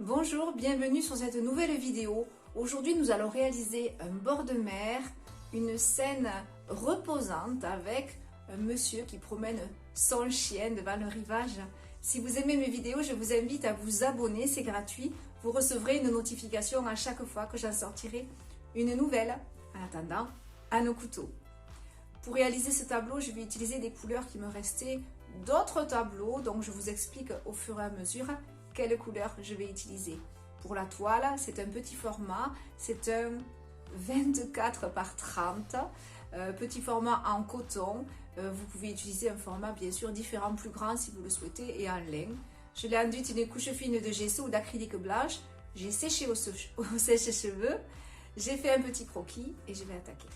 Bonjour, bienvenue sur cette nouvelle vidéo. Aujourd'hui, nous allons réaliser un bord de mer, une scène reposante avec un monsieur qui promène son chien devant le rivage. Si vous aimez mes vidéos, je vous invite à vous abonner, c'est gratuit. Vous recevrez une notification à chaque fois que j'en sortirai une nouvelle. En attendant, à nos couteaux. Pour réaliser ce tableau, je vais utiliser des couleurs qui me restaient d'autres tableaux, donc je vous explique au fur et à mesure quelle couleur je vais utiliser. Pour la toile, c'est un petit format, c'est un 24 par 30, petit format en coton. Vous pouvez utiliser un format bien sûr différent, plus grand si vous le souhaitez, et en lin. Je l'ai enduit une couche fine de gesso ou d'acrylique blanche, j'ai séché au sèche-cheveux, j'ai fait un petit croquis et je vais attaquer.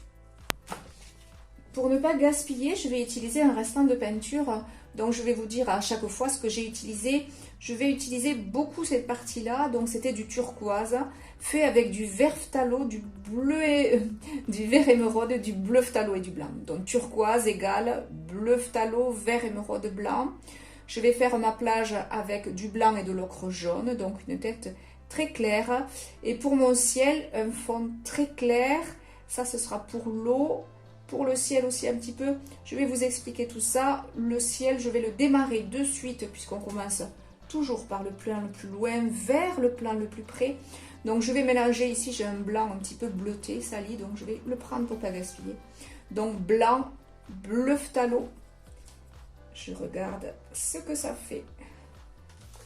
Pour ne pas gaspiller, je vais utiliser un restant de peinture. Donc je vais vous dire à chaque fois ce que j'ai utilisé. Je vais utiliser beaucoup cette partie-là. Donc c'était du turquoise, fait avec du vert phthalo, du vert émeraude, du bleu phthalo et du blanc. Donc turquoise égale bleu phthalo, vert émeraude, blanc. Je vais faire ma plage avec du blanc et de l'ocre jaune, donc une tête très claire. Et pour mon ciel, un fond très clair. Ça, ce sera pour l'eau. Pour le ciel aussi un petit peu, je vais vous expliquer tout ça. Le ciel, je vais le démarrer de suite puisqu'on commence toujours par le plan le plus loin vers le plan le plus près. Donc je vais mélanger ici, j'ai un blanc un petit peu bleuté, sali, donc je vais le prendre pour ne pas gaspiller. Donc blanc, bleu phthalo. Je regarde ce que ça fait.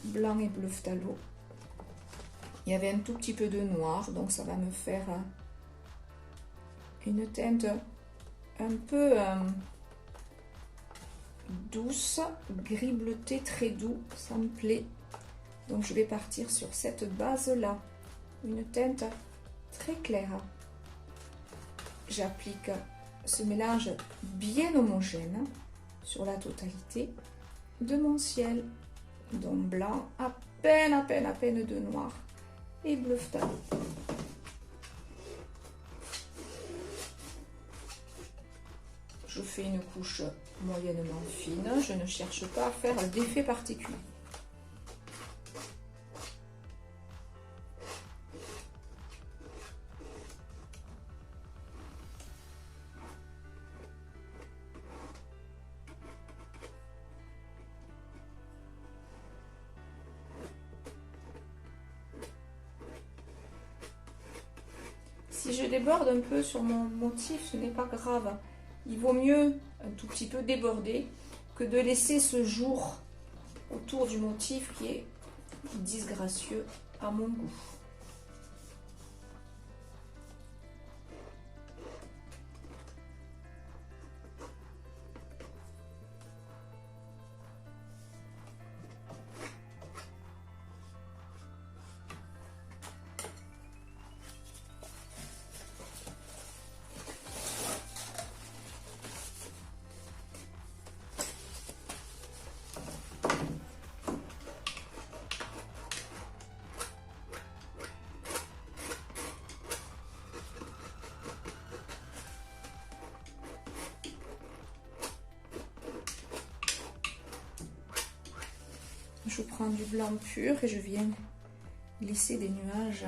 Blanc et bleu phthalo. Il y avait un tout petit peu de noir, donc ça va me faire une teinte un peu douce, gris bleuté, très doux, ça me plaît. Donc je vais partir sur cette base là, une teinte très claire. J'applique ce mélange bien homogène sur la totalité de mon ciel. Donc blanc, à peine de noir et bleu phthalo. Je fais une couche moyennement fine, je ne cherche pas à faire d'effet particulier. Si je déborde un peu sur mon motif, ce n'est pas grave. Il vaut mieux un tout petit peu déborder que de laisser ce jour autour du motif qui est disgracieux à mon goût. Je prends du blanc pur et je viens glisser des nuages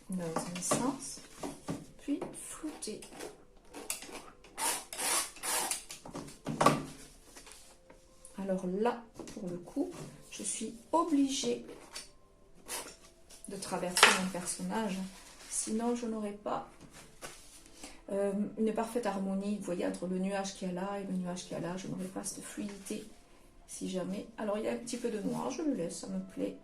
dans un sens, puis flouter. Alors là, pour le coup, je suis obligée de traverser mon personnage, sinon je n'aurais pas une parfaite harmonie, vous voyez, entre le nuage qu'il y a là et le nuage qu'il y a là. Je n'aurai pas cette fluidité si jamais. Alors il y a un petit peu de noir, je le laisse, ça me plaît.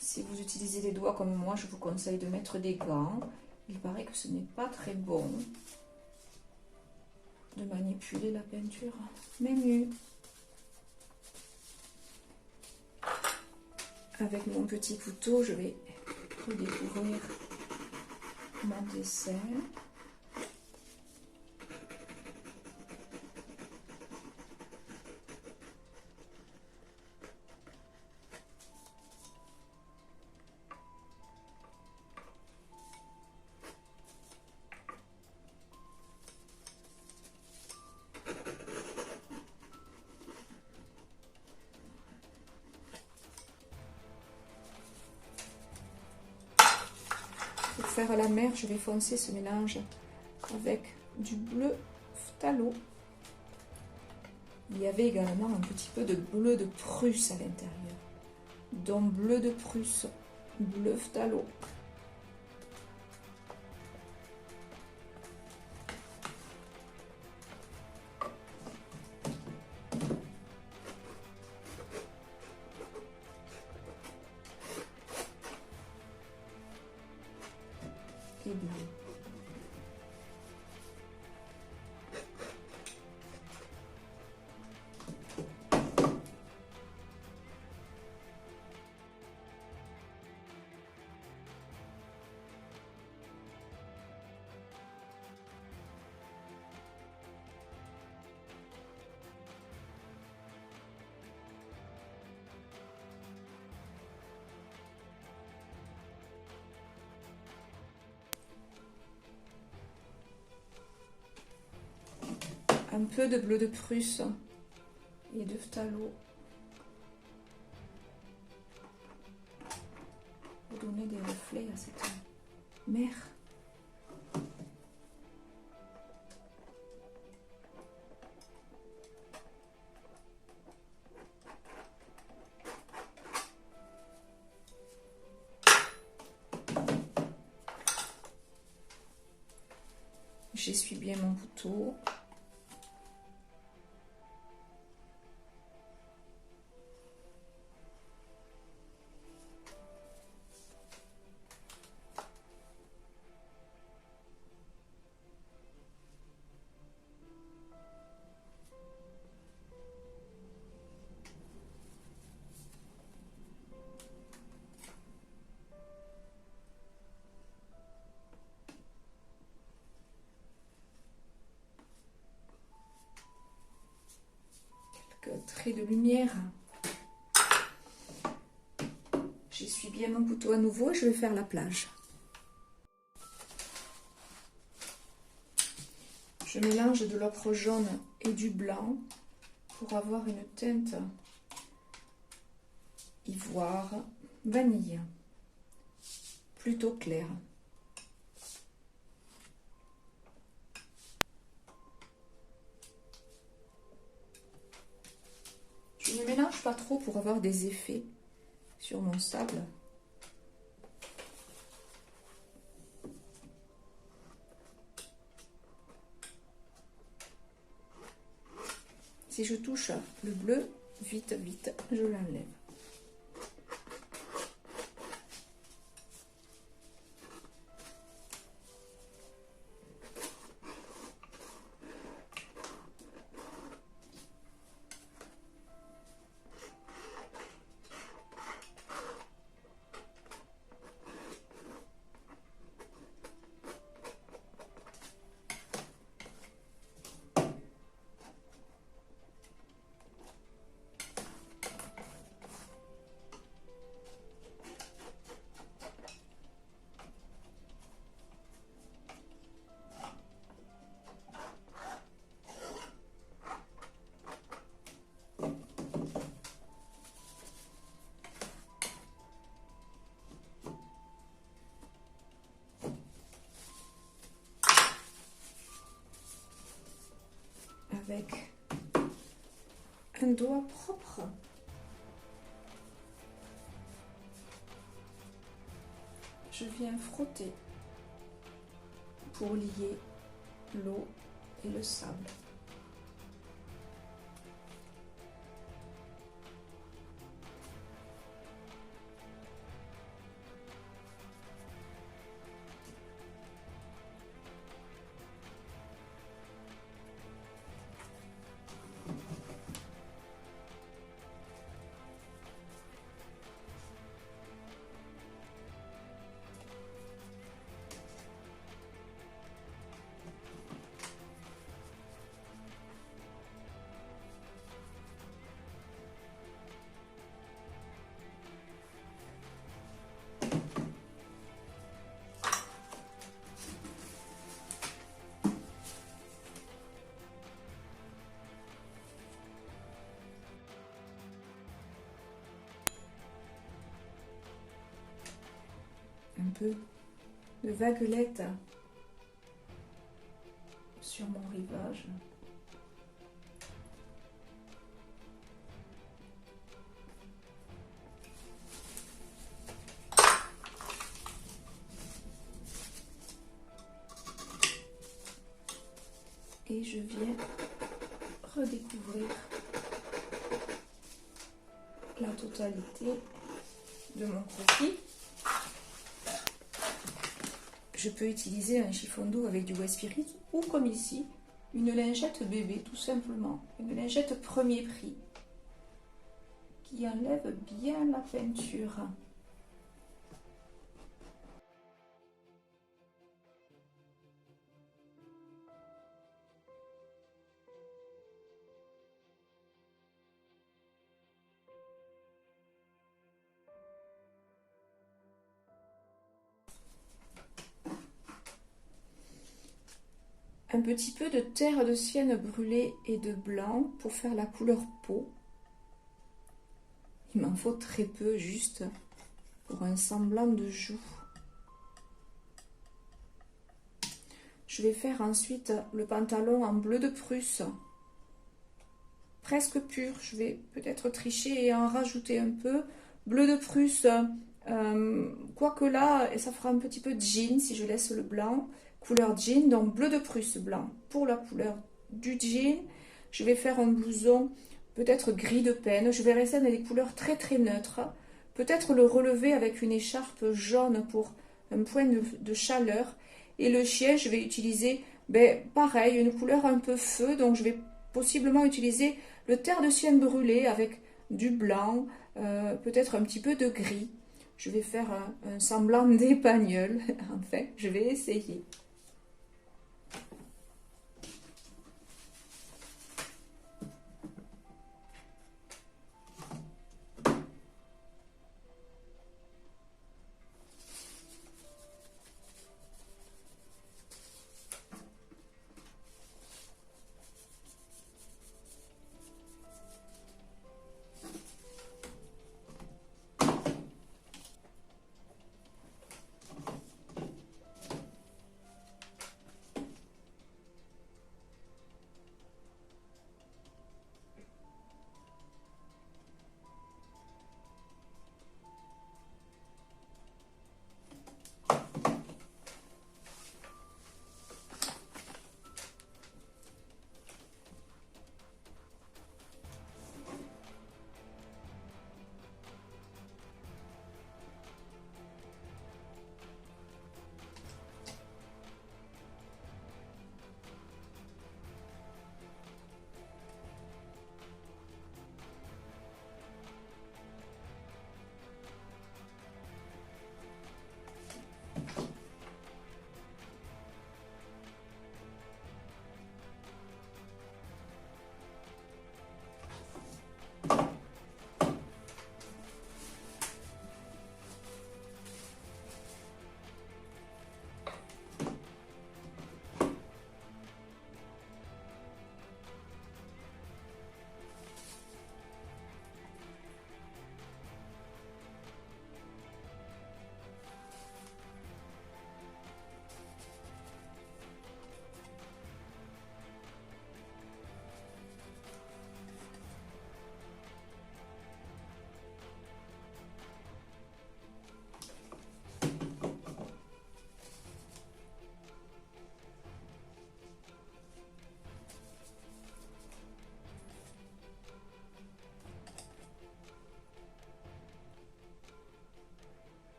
Si vous utilisez les doigts comme moi, je vous conseille de mettre des gants. Il paraît que ce n'est pas très bon de manipuler la peinture main nue. Avec mon petit couteau, je vais redécouvrir mon dessin. faire la mer, je vais foncer ce mélange avec du bleu phthalo. Il y avait également un petit peu de bleu de Prusse à l'intérieur. Donc bleu de Prusse, bleu phthalo. Et bleu. Un peu de bleu de Prusse et de phthalo pour donner des reflets à cette mer. J'essuie bien mon couteau. Trait de lumière. J'essuie bien mon couteau à nouveau et je vais faire la plage. Je mélange de l'ocre jaune et du blanc pour avoir une teinte ivoire, vanille, plutôt claire. Je ne mélange pas trop pour avoir des effets sur mon sable. Si je touche le bleu, vite, je l'enlève. Avec un doigt propre, je viens frotter pour lier l'eau et le sable. Un peu de vaguelettes sur mon rivage. Et je viens redécouvrir la totalité de mon croquis. Je peux utiliser un chiffon d'eau avec du West Spirit ou comme ici, une lingette bébé tout simplement. Une lingette premier prix qui enlève bien la peinture. Un petit peu de terre de sienne brûlée et de blanc pour faire la couleur peau. Il m'en faut très peu, juste pour un semblant de joue. Je vais faire ensuite le pantalon en bleu de Prusse, presque pur. Je vais peut-être tricher et en rajouter un peu. Bleu de Prusse, quoique là, ça fera un petit peu de jean si je laisse le blanc. Couleur jean, donc bleu de Prusse blanc pour la couleur du jean. Je vais faire un blouson peut-être gris de peine. Je vais rester dans des couleurs très très neutres. Peut-être le relever avec une écharpe jaune pour un point de chaleur. Et le chien, je vais utiliser, pareil, une couleur un peu feu. Donc je vais possiblement utiliser le terre de sienne brûlé avec du blanc, peut-être un petit peu de gris. Je vais faire un semblant d'épagnole. Enfin, je vais essayer.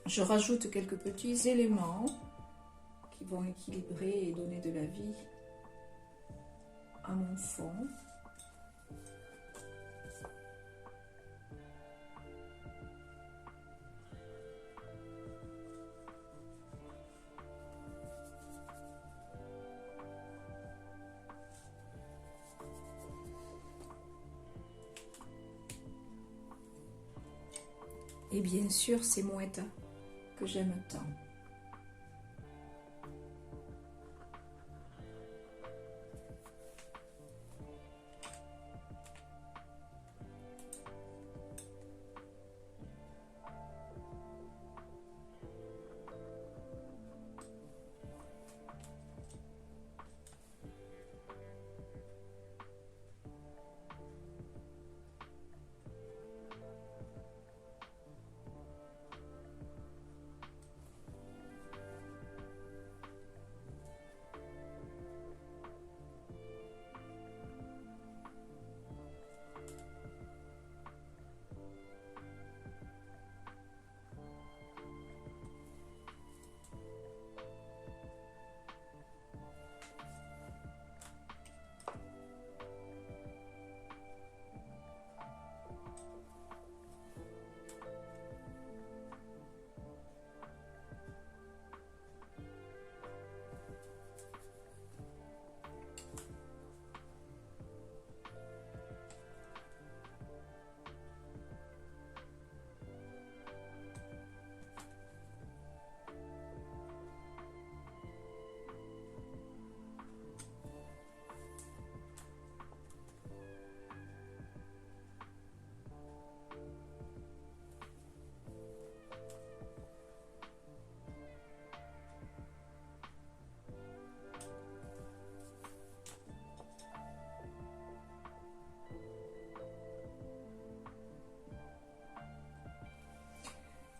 Je rajoute quelques petits éléments qui vont équilibrer et donner de la vie à mon fond. Et bien sûr, ces mouettes que j'aime tant.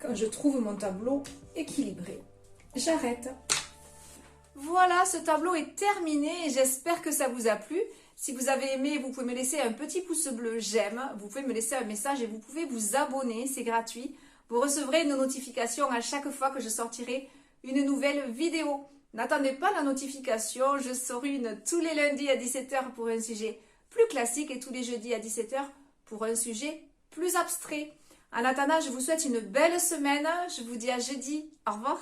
Quand je trouve mon tableau équilibré, j'arrête. Voilà, ce tableau est terminé et j'espère que ça vous a plu. Si vous avez aimé, vous pouvez me laisser un petit pouce bleu, j'aime. Vous pouvez me laisser un message et vous pouvez vous abonner, c'est gratuit. Vous recevrez une notification à chaque fois que je sortirai une nouvelle vidéo. N'attendez pas la notification, je sors une tous les lundis à 17 h pour un sujet plus classique et tous les jeudis à 17 h pour un sujet plus abstrait. En attendant, je vous souhaite une belle semaine. Je vous dis à jeudi. Au revoir.